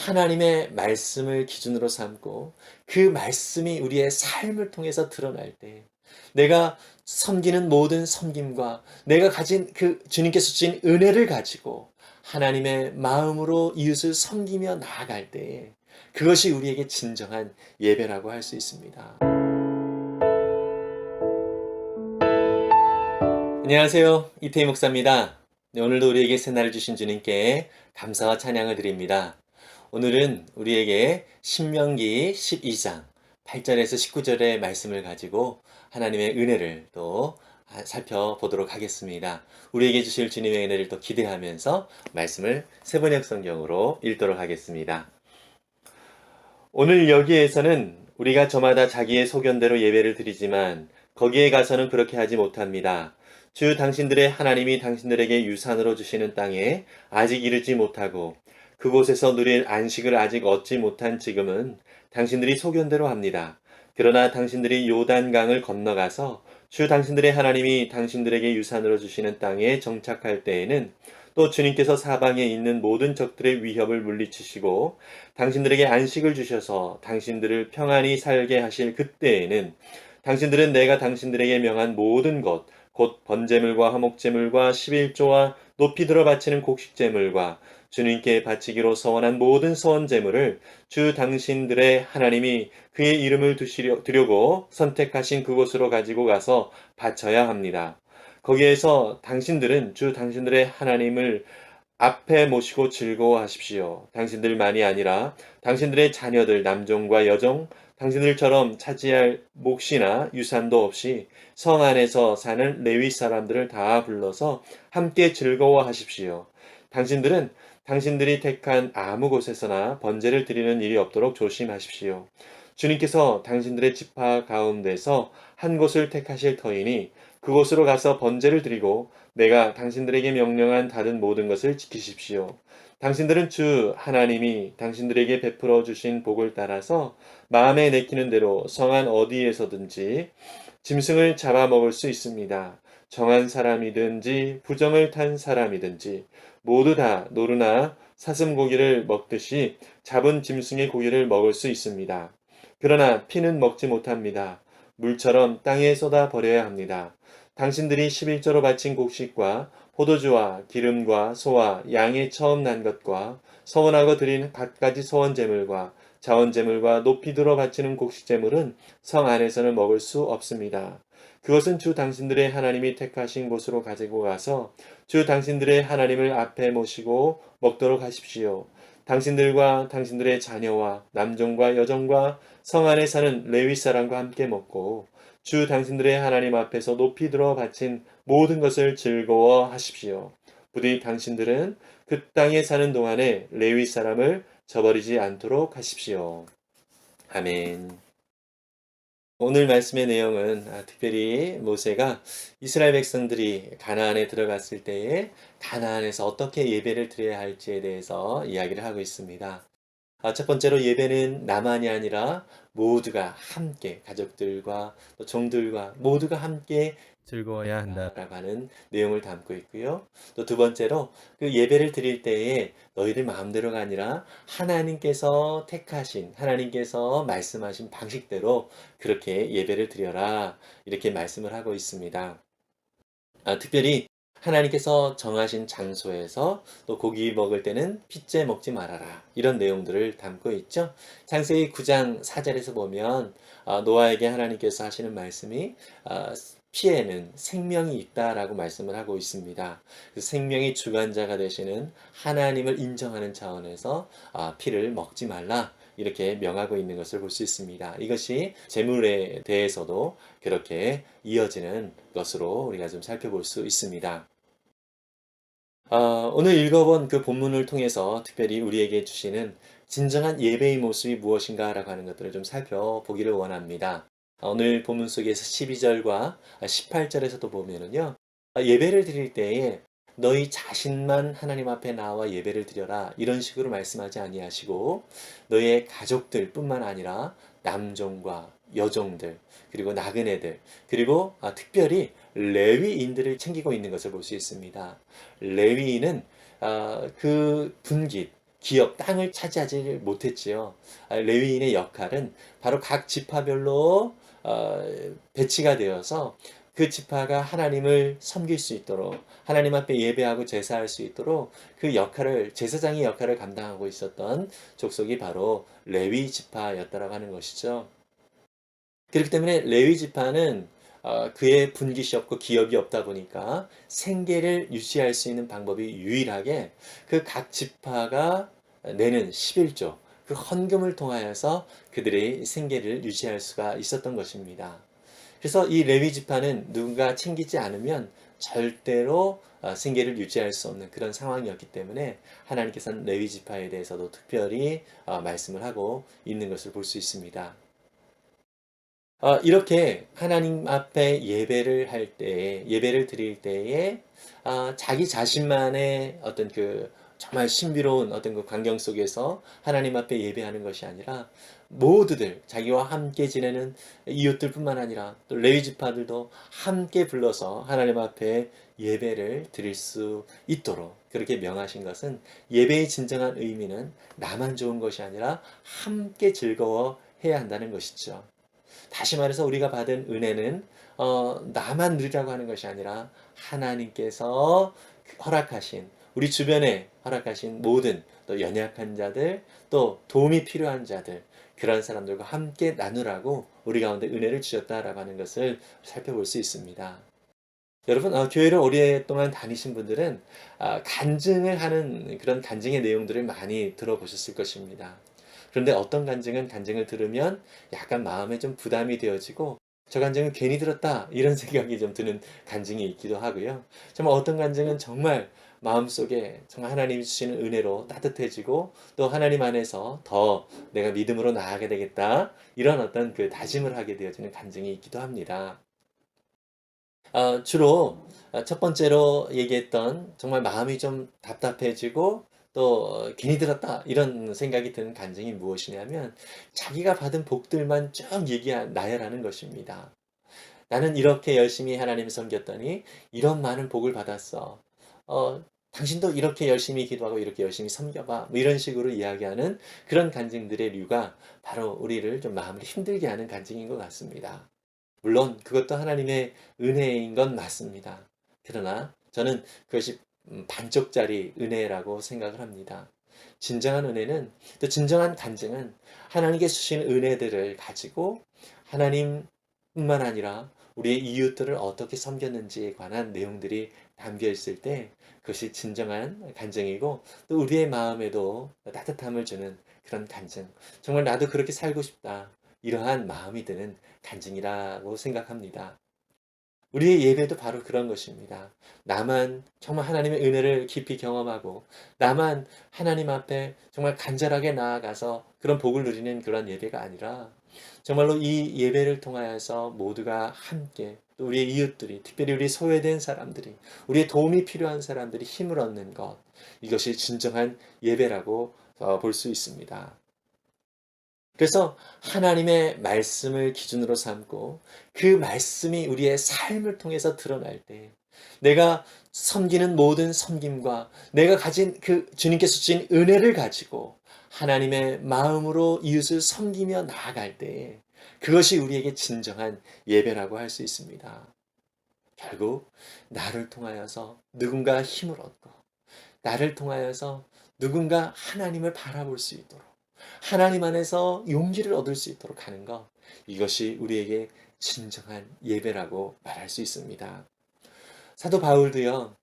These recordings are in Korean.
하나님의 말씀을 기준으로 삼고 그 말씀이 우리의 삶을 통해서 드러날 때 내가 섬기는 모든 섬김과 내가 가진 그 주님께서 주신 은혜를 가지고 하나님의 마음으로 이웃을 섬기며 나아갈 때 그것이 우리에게 진정한 예배라고 할 수 있습니다. 안녕하세요. 이태희 목사입니다. 네, 오늘도 우리에게 새날을 주신 주님께 감사와 찬양을 드립니다. 오늘은 우리에게 신명기 12장 8절에서 19절의 말씀을 가지고 하나님의 은혜를 또 살펴보도록 하겠습니다. 우리에게 주실 주님의 은혜를 또 기대하면서 말씀을 세번역 성경으로 읽도록 하겠습니다. 오늘 여기에서는 우리가 저마다 자기의 소견대로 예배를 드리지만 거기에 가서는 그렇게 하지 못합니다. 주 당신들의 하나님이 당신들에게 유산으로 주시는 땅에 아직 이르지 못하고 그곳에서 누릴 안식을 아직 얻지 못한 지금은 당신들이 소견대로 합니다. 그러나 당신들이 요단강을 건너가서 주 당신들의 하나님이 당신들에게 유산으로 주시는 땅에 정착할 때에는 또 주님께서 사방에 있는 모든 적들의 위협을 물리치시고 당신들에게 안식을 주셔서 당신들을 평안히 살게 하실 그때에는 당신들은 내가 당신들에게 명한 모든 것, 곧 번제물과 화목제물과 11조와 높이 들어 바치는 곡식제물과 주님께 바치기로 서원한 모든 서원제물을 주 당신들의 하나님이 그의 이름을 두려고 선택하신 그곳으로 가지고 가서 바쳐야 합니다. 거기에서 당신들은 주 당신들의 하나님을 앞에 모시고 즐거워하십시오. 당신들만이 아니라 당신들의 자녀들, 남종과 여종, 당신들처럼 차지할 몫이나 유산도 없이 성 안에서 사는 레위 사람들을 다 불러서 함께 즐거워하십시오. 당신들은 당신들이 택한 아무 곳에서나 번제를 드리는 일이 없도록 조심하십시오. 주님께서 당신들의 지파 가운데서 한 곳을 택하실 터이니 그곳으로 가서 번제를 드리고 내가 당신들에게 명령한 다른 모든 것을 지키십시오. 당신들은 주 하나님이 당신들에게 베풀어 주신 복을 따라서 마음에 내키는 대로 성 안 어디에서든지 짐승을 잡아먹을 수 있습니다. 정한 사람이든지 부정을 탄 사람이든지 모두 다 노루나 사슴고기를 먹듯이 잡은 짐승의 고기를 먹을 수 있습니다. 그러나 피는 먹지 못합니다. 물처럼 땅에 쏟아 버려야 합니다. 당신들이 11조로 바친 곡식과 포도주와 기름과 소와 양의 처음 난 것과 서원하고 드린 갖가지 서원제물과 자원제물과 높이 들어 바치는 곡식제물은 성 안에서는 먹을 수 없습니다. 그것은 주 당신들의 하나님이 택하신 곳으로 가지고 가서 주 당신들의 하나님을 앞에 모시고 먹도록 하십시오. 당신들과 당신들의 자녀와 남종과 여종과 성 안에 사는 레위 사람과 함께 먹고 주 당신들의 하나님 앞에서 높이 들어 바친 모든 것을 즐거워하십시오. 부디 당신들은 그 땅에 사는 동안에 레위 사람을 저버리지 않도록 하십시오. 아멘. 오늘 말씀의 내용은 특별히 모세가 이스라엘 백성들이 가나안에 들어갔을 때에 가나안에서 어떻게 예배를 드려야 할지에 대해서 이야기를 하고 있습니다. 첫 번째로 예배는 나만이 아니라 모두가 함께 가족들과 또 종들과 모두가 함께 즐거워야 한다라고 하는 내용을 담고 있고요. 또 두 번째로 그 예배를 드릴 때에 너희들 마음대로가 아니라 하나님께서 택하신 하나님께서 말씀하신 방식대로 그렇게 예배를 드려라 이렇게 말씀을 하고 있습니다. 특별히 하나님께서 정하신 장소에서 또 고기 먹을 때는 핏째 먹지 말아라. 이런 내용들을 담고 있죠. 창세기 9장 4절에서 보면 노아에게 하나님께서 하시는 말씀이 피에는 생명이 있다라고 말씀을 하고 있습니다. 그 생명의 주관자가 되시는 하나님을 인정하는 차원에서 피를 먹지 말라. 이렇게 명하고 있는 것을 볼 수 있습니다. 이것이 재물에 대해서도 그렇게 이어지는 것으로 우리가 좀 살펴볼 수 있습니다. 오늘 읽어본 그 본문을 통해서 특별히 우리에게 주시는 진정한 예배의 모습이 무엇인가라고 하는 것들을 좀 살펴보기를 원합니다. 오늘 본문 속에서 12절과 18절에서도 보면은요, 예배를 드릴 때에 너희 자신만 하나님 앞에 나와 예배를 드려라 이런 식으로 말씀하지 아니하시고 너의 가족들뿐만 아니라 남종과 여종들 그리고 나그네들 그리고 특별히 레위인들을 챙기고 있는 것을 볼 수 있습니다. 레위인은 그 분깃 기업, 땅을 차지하지 못했지요. 레위인의 역할은 바로 각 지파별로 배치가 되어서 그 지파가 하나님을 섬길 수 있도록 하나님 앞에 예배하고 제사할 수 있도록 그 역할을 제사장의 역할을 감당하고 있었던 족속이 바로 레위 지파였다라고 하는 것이죠. 그렇기 때문에 레위 지파는 그의 분깃이 없고 기업이 없다 보니까 생계를 유지할 수 있는 방법이 유일하게 그 각 지파가 내는 11조 그 헌금을 통하여서 그들의 생계를 유지할 수가 있었던 것입니다. 그래서 이 레위 지파는 누군가 챙기지 않으면 절대로 생계를 유지할 수 없는 그런 상황이었기 때문에 하나님께서는 레위 지파에 대해서도 특별히 말씀을 하고 있는 것을 볼 수 있습니다. 이렇게 하나님 앞에 예배를 할 때에, 예배를 드릴 때에, 자기 자신만의 어떤 그 정말 신비로운 어떤 그 광경 속에서 하나님 앞에 예배하는 것이 아니라 모두들, 자기와 함께 지내는 이웃들뿐만 아니라 또 레위 지파들도 함께 불러서 하나님 앞에 예배를 드릴 수 있도록 그렇게 명하신 것은 예배의 진정한 의미는 나만 좋은 것이 아니라 함께 즐거워해야 한다는 것이죠. 다시 말해서 우리가 받은 은혜는 나만 누리라고 하는 것이 아니라 하나님께서 허락하신 우리 주변에 허락하신 모든 또 연약한 자들 또 도움이 필요한 자들 그런 사람들과 함께 나누라고 우리 가운데 은혜를 주셨다라고 하는 것을 살펴볼 수 있습니다. 여러분, 교회를 오랫동안 다니신 분들은 간증을 하는 그런 간증의 내용들을 많이 들어보셨을 것입니다. 그런데 어떤 간증은 간증을 들으면 약간 마음에 좀 부담이 되어지고 저 간증은 괜히 들었다 이런 생각이 좀 드는 간증이 있기도 하고요. 정말 어떤 간증은 정말 마음속에 정말 하나님이 주시는 은혜로 따뜻해지고 또 하나님 안에서 더 내가 믿음으로 나아가게 되겠다 이런 어떤 그 다짐을 하게 되어지는 간증이 있기도 합니다. 주로 첫 번째로 얘기했던 정말 마음이 좀 답답해지고 또 괜히 들었다 이런 생각이 드는 간증이 무엇이냐면 자기가 받은 복들만 쭉 나열하는 것입니다. 나는 이렇게 열심히 하나님을 섬겼더니 이런 많은 복을 받았어. 당신도 이렇게 열심히 기도하고 이렇게 열심히 섬겨봐. 뭐 이런 식으로 이야기하는 그런 간증들의 류가 바로 우리를 좀 마음을 힘들게 하는 간증인 것 같습니다. 물론 그것도 하나님의 은혜인 건 맞습니다. 그러나 저는 그것이 반쪽짜리 은혜라고 생각을 합니다. 진정한 은혜는 또 진정한 간증은 하나님께 주신 은혜들을 가지고 하나님뿐만 아니라 우리의 이웃들을 어떻게 섬겼는지에 관한 내용들이 담겨 있을 때 그것이 진정한 간증이고 또 우리의 마음에도 따뜻함을 주는 그런 간증. 정말 나도 그렇게 살고 싶다. 이러한 마음이 드는 간증이라고 생각합니다. 우리의 예배도 바로 그런 것입니다. 나만 정말 하나님의 은혜를 깊이 경험하고 나만 하나님 앞에 정말 간절하게 나아가서 그런 복을 누리는 그런 예배가 아니라 정말로 이 예배를 통하여서 모두가 함께 또 우리의 이웃들이 특별히 우리 소외된 사람들이 우리의 도움이 필요한 사람들이 힘을 얻는 것 이것이 진정한 예배라고 볼 수 있습니다. 그래서 하나님의 말씀을 기준으로 삼고 그 말씀이 우리의 삶을 통해서 드러날 때 내가 섬기는 모든 섬김과 내가 가진 그 주님께서 주신 은혜를 가지고 하나님의 마음으로 이웃을 섬기며 나아갈 때 그것이 우리에게 진정한 예배라고 할 수 있습니다. 결국 나를 통하여서 누군가 힘을 얻고 나를 통하여서 누군가 하나님을 바라볼 수 있도록 하나님 안에서 용기를 얻을 수 있도록 하는 것 이것이 우리에게 진정한 예배라고 말할 수 있습니다. 사도 바울도요.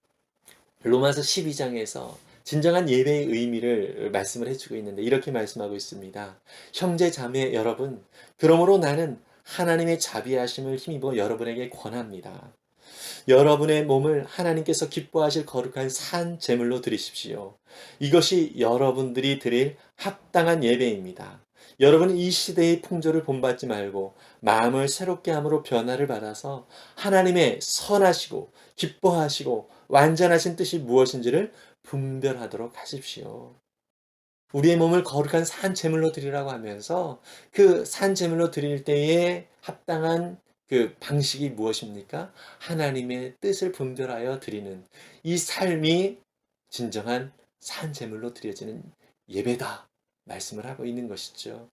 로마서 12장에서 진정한 예배의 의미를 말씀을 해주고 있는데 이렇게 말씀하고 있습니다. 형제 자매 여러분 그러므로 나는 하나님의 자비하심을 힘입어 여러분에게 권합니다. 여러분의 몸을 하나님께서 기뻐하실 거룩한 산 제물로 드리십시오. 이것이 여러분들이 드릴 합당한 예배입니다. 여러분은 이 시대의 풍조를 본받지 말고 마음을 새롭게 함으로 변화를 받아서 하나님의 선하시고 기뻐하시고 완전하신 뜻이 무엇인지를 분별하도록 하십시오. 우리의 몸을 거룩한 산 제물로 드리라고 하면서 그 산 제물로 드릴 때에 합당한 그 방식이 무엇입니까? 하나님의 뜻을 분별하여 드리는 이 삶이 진정한 산 제물로 드려지는 예배다 말씀을 하고 있는 것이죠.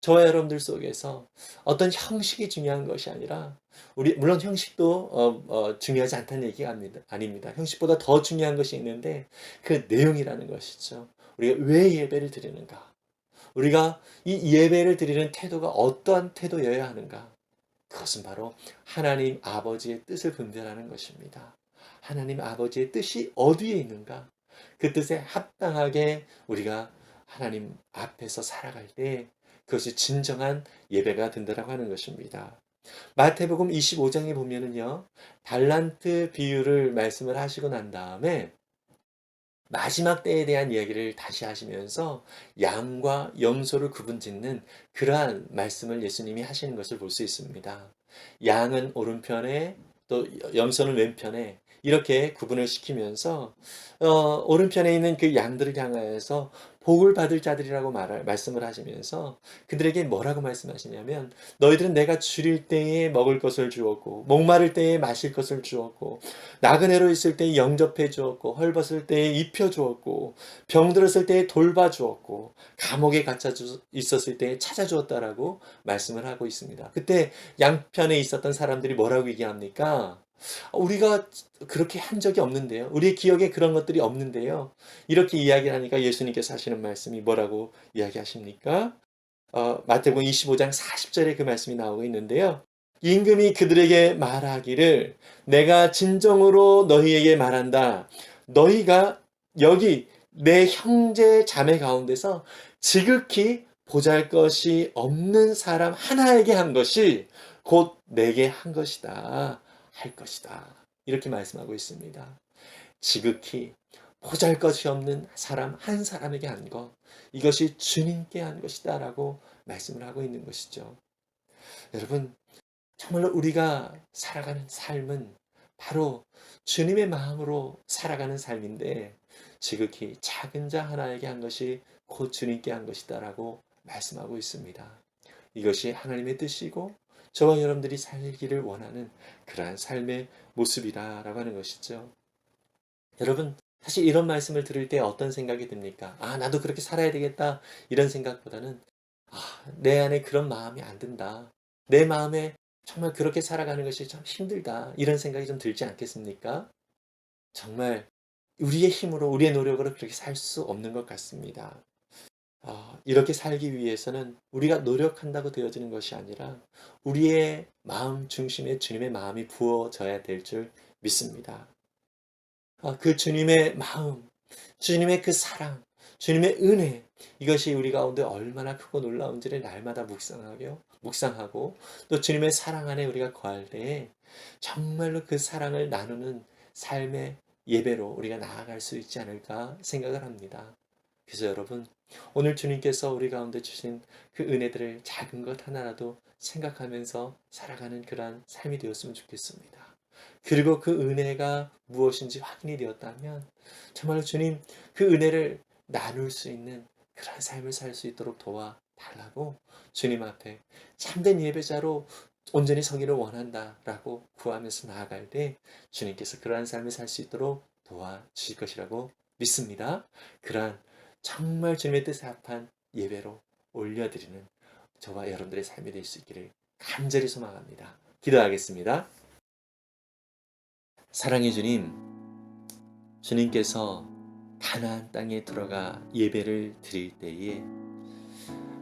저와 여러분들 속에서 어떤 형식이 중요한 것이 아니라 물론 형식도 중요하지 않다는 얘기가 아닙니다. 형식보다 더 중요한 것이 있는데 그 내용이라는 것이죠. 우리가 왜 예배를 드리는가? 우리가 이 예배를 드리는 태도가 어떠한 태도여야 하는가? 그것은 바로 하나님 아버지의 뜻을 분별하는 것입니다. 하나님 아버지의 뜻이 어디에 있는가? 그 뜻에 합당하게 우리가 하나님 앞에서 살아갈 때 그것이 진정한 예배가 된다라고 하는 것입니다. 마태복음 25장에 보면은요, 달란트 비유를 말씀을 하시고 난 다음에 마지막 때에 대한 이야기를 다시 하시면서 양과 염소를 구분짓는 그러한 말씀을 예수님이 하시는 것을 볼 수 있습니다. 양은 오른편에 또 염소는 왼편에 이렇게 구분을 시키면서 오른편에 있는 그 양들을 향하여서 복을 받을 자들이라고 말씀을 하시면서 그들에게 뭐라고 말씀하시냐면 너희들은 내가 줄일 때에 먹을 것을 주었고 목마를 때에 마실 것을 주었고 나그네로 있을 때에 영접해 주었고 헐벗을 때에 입혀 주었고 병들었을 때에 돌봐 주었고 감옥에 갇혀 있었을 때에 찾아 주었다라고 말씀을 하고 있습니다. 그때 양편에 있었던 사람들이 뭐라고 얘기합니까? 우리가 그렇게 한 적이 없는데요. 우리의 기억에 그런 것들이 없는데요. 이렇게 이야기를 하니까 예수님께서 하시는 말씀이 뭐라고 이야기하십니까? 마태복음 25장 40절에 그 말씀이 나오고 있는데요. 임금이 그들에게 말하기를 내가 진정으로 너희에게 말한다. 너희가 여기 내 형제 자매 가운데서 지극히 보잘것이 없는 사람 하나에게 한 것이 곧 내게 한 것이다. 할 것이다. 이렇게 말씀하고 있습니다. 지극히 보잘것이 없는 사람 한 사람에게 한 것. 이것이 주님께 한 것이다. 라고 말씀을 하고 있는 것이죠. 여러분, 정말로 우리가 살아가는 삶은 바로 주님의 마음으로 살아가는 삶인데 지극히 작은 자 하나에게 한 것이 곧 주님께 한 것이다 라고 말씀하고 있습니다. 이것이 하나님의 뜻이고 저와 여러분들이 살기를 원하는 그러한 삶의 모습이라고 하는 것이죠. 여러분, 사실 이런 말씀을 들을 때 어떤 생각이 듭니까? 나도 그렇게 살아야 되겠다. 이런 생각보다는 내 안에 그런 마음이 안 든다. 내 마음에 정말 그렇게 살아가는 것이 참 힘들다. 이런 생각이 좀 들지 않겠습니까? 정말 우리의 힘으로, 우리의 노력으로 그렇게 살 수 없는 것 같습니다. 이렇게 살기 위해서는 우리가 노력한다고 되어지는 것이 아니라 우리의 마음 중심에 주님의 마음이 부어져야 될 줄 믿습니다. 그 주님의 마음, 주님의 그 사랑, 주님의 은혜, 이것이 우리 가운데 얼마나 크고 놀라운지를 날마다 묵상하고 또 주님의 사랑 안에 우리가 거할 때에 정말로 그 사랑을 나누는 삶의 예배로 우리가 나아갈 수 있지 않을까 생각을 합니다. 그래서 여러분, 오늘 주님께서 우리 가운데 주신 그 은혜들을 작은 것 하나라도 생각하면서 살아가는 그러한 삶이 되었으면 좋겠습니다. 그리고 그 은혜가 무엇인지 확인이 되었다면 정말 주님 그 은혜를 나눌 수 있는 그런 삶을 살 수 있도록 도와달라고 주님 앞에 참된 예배자로 온전히 서기를 원한다라고 구하면서 나아갈 때 주님께서 그러한 삶을 살 수 있도록 도와주실 것이라고 믿습니다. 그러한 정말 주님의 뜻에 합한 예배로 올려드리는 저와 여러분들의 삶이 될 수 있기를 간절히 소망합니다. 기도하겠습니다. 사랑의 주님, 주님께서 가나안 땅에 들어가 예배를 드릴 때에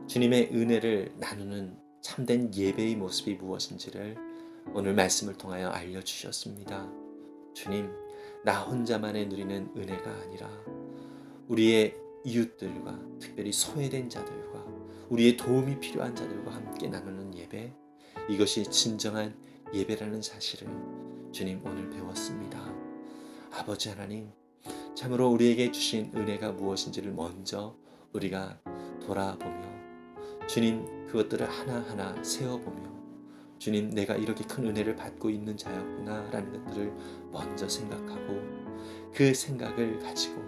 주님의 은혜를 나누는 참된 예배의 모습이 무엇인지를 오늘 말씀을 통하여 알려주셨습니다. 주님, 나 혼자만의 누리는 은혜가 아니라 우리의 이웃들과 특별히 소외된 자들과 우리의 도움이 필요한 자들과 함께 나누는 예배, 이것이 진정한 예배라는 사실을 주님 오늘 배웠습니다. 아버지 하나님, 참으로 우리에게 주신 은혜가 무엇인지를 먼저 우리가 돌아보며 주님 그것들을 하나하나 세어보며 주님 내가 이렇게 큰 은혜를 받고 있는 자였구나 라는 것들을 먼저 생각하고 그 생각을 가지고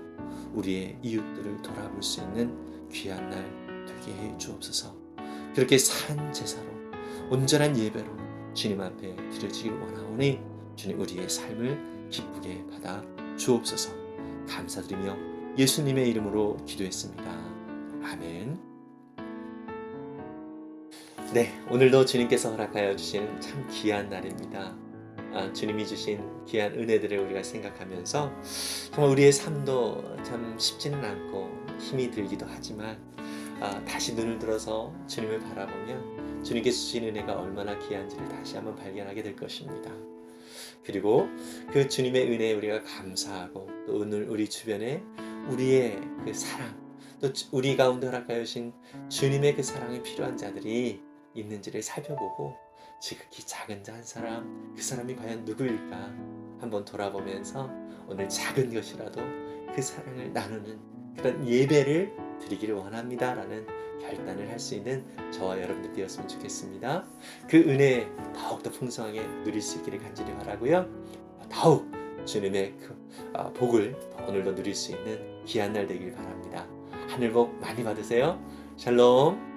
우리의 이웃들을 돌아볼 수 있는 귀한 날 되게 해 주옵소서. 그렇게 산 제사로 온전한 예배로 주님 앞에 드려지길 원하오니 주님 우리의 삶을 기쁘게 받아 주옵소서. 감사드리며 예수님의 이름으로 기도했습니다. 아멘. 네, 오늘도 주님께서 허락하여 주신 참 귀한 날입니다. 주님이 주신 귀한 은혜들을 우리가 생각하면서 정말 우리의 삶도 참 쉽지는 않고 힘이 들기도 하지만 다시 눈을 들어서 주님을 바라보면 주님께서 주신 은혜가 얼마나 귀한지를 다시 한번 발견하게 될 것입니다. 그리고 그 주님의 은혜에 우리가 감사하고 또 오늘 우리 주변에 우리의 그 사랑 또 우리 가운데 허락하여 주신 주님의 그 사랑이 필요한 자들이 있는지를 살펴보고 지극히 작은 자 한 사람, 그 사람이 과연 누구일까 한번 돌아보면서 오늘 작은 것이라도 그 사랑을 나누는 그런 예배를 드리기를 원합니다 라는 결단을 할 수 있는 저와 여러분들 되었으면 좋겠습니다. 그 은혜 더욱더 풍성하게 누릴 수 있기를 간절히 바라고요. 더욱 주님의 그 복을 오늘도 누릴 수 있는 귀한 날 되길 바랍니다. 하늘 복 많이 받으세요. 샬롬.